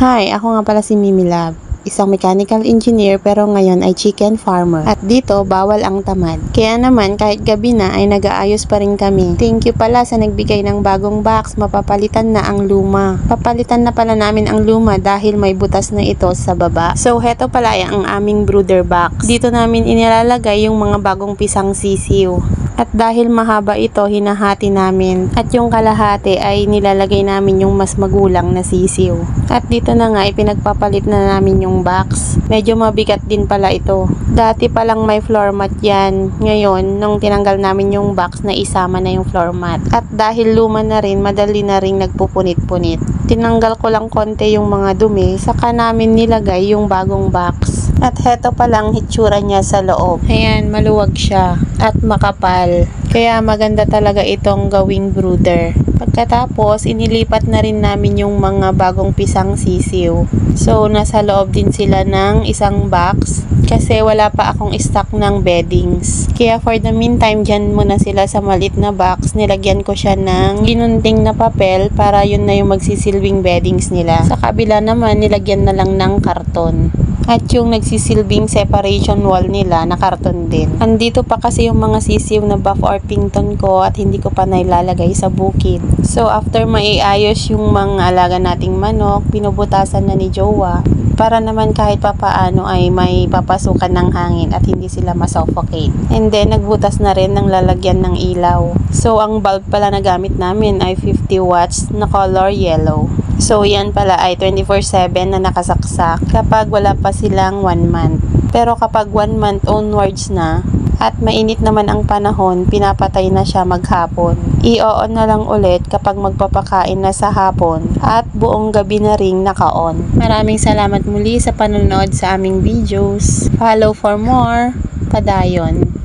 Hi, ako nga pala si Mimi Love. Isang mechanical engineer pero ngayon ay chicken farmer. At dito, bawal ang tamad. Kaya naman, kahit gabi na ay nag-aayos pa rin kami. Thank you pala sa nagbigay ng bagong box, mapapalitan na ang luma. Papalitan na pala namin ang luma dahil may butas na ito sa baba. So, heto pala ay ang aming brooder box. Dito namin inilalagay yung mga bagong pisang sisiw. At dahil mahaba ito, hinahati namin. At yung kalahati ay nilalagay namin yung mas magulang na sisiw. At dito na nga, ipinagpapalit na namin yung box. Medyo mabigat din pala ito. Dati palang may floor mat yan. Ngayon, nung tinanggal namin yung box, na isama na yung floor mat. At dahil luma na rin, madali na rin nagpupunit-punit. Tinanggal ko lang konti yung mga dumi, saka namin nilagay yung bagong box. At heto palang hitsura niya sa loob. Ayan, maluwag siya at makapal. Kaya maganda talaga itong gawing brooder. Pagkatapos, inilipat na rin namin yung mga bagong pisang sisiw. So, nasa loob din sila ng isang box kasi wala pa akong stock ng beddings. Kaya for the meantime, dyan muna sila sa maliit na box. Nilagyan ko siya ng ginunting na papel para yun na yung magsisilbing beddings nila. Sa kabila naman, nilagyan na lang ng karton. At yung nagsisilbing separation wall nila, na karton din. Andito pa kasi yung mga sisiw na buff or pington ko at hindi ko pa nailalagay sa bukid. So, after maiayos yung mga alaga nating manok, pinubutasan na ni Jowa para naman kahit papaano ay may papasukan ng hangin at hindi sila masuffocate. And then, nagbutas na rin ng lalagyan ng ilaw. So, ang bulb pala na gamit namin ay 50 watts na color yellow. So, yan pala ay 24/7 na nakasaksak kapag wala pa silang 1 month. Pero kapag 1 month onwards na, at mainit naman ang panahon, pinapatay na siya maghapon. I-on na lang ulit kapag magpapakain na sa hapon at buong gabi na ring naka-on. Maraming salamat muli sa panonood sa aming videos. Follow for more. Padayon.